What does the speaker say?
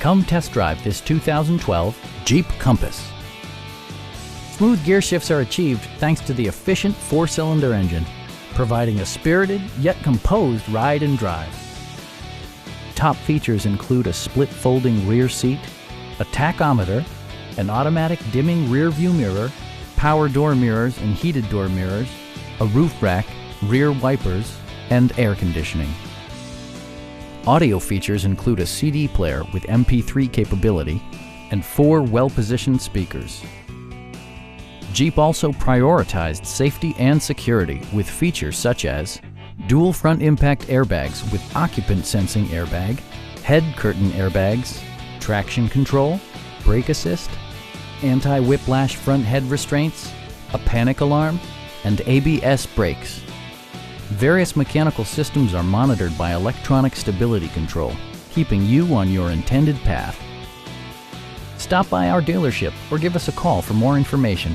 Come test drive this 2012 Jeep Compass. Smooth gear shifts are achieved thanks to the efficient 4-cylinder engine, providing a spirited yet composed ride and drive. Top features include a split folding rear seat, a tachometer, an automatic dimming rear view mirror, power door mirrors and heated door mirrors, a roof rack, rear wipers, and air conditioning. Audio features include a CD player with MP3 capability and 4 well-positioned speakers. Jeep also prioritized safety and security with features such as dual front impact airbags with occupant sensing airbag, head curtain airbags, traction control, brake assist, anti-whiplash front head restraints, a panic alarm, and ABS brakes. Various mechanical systems are monitored by electronic stability control, keeping you on your intended path. Stop by our dealership or give us a call for more information.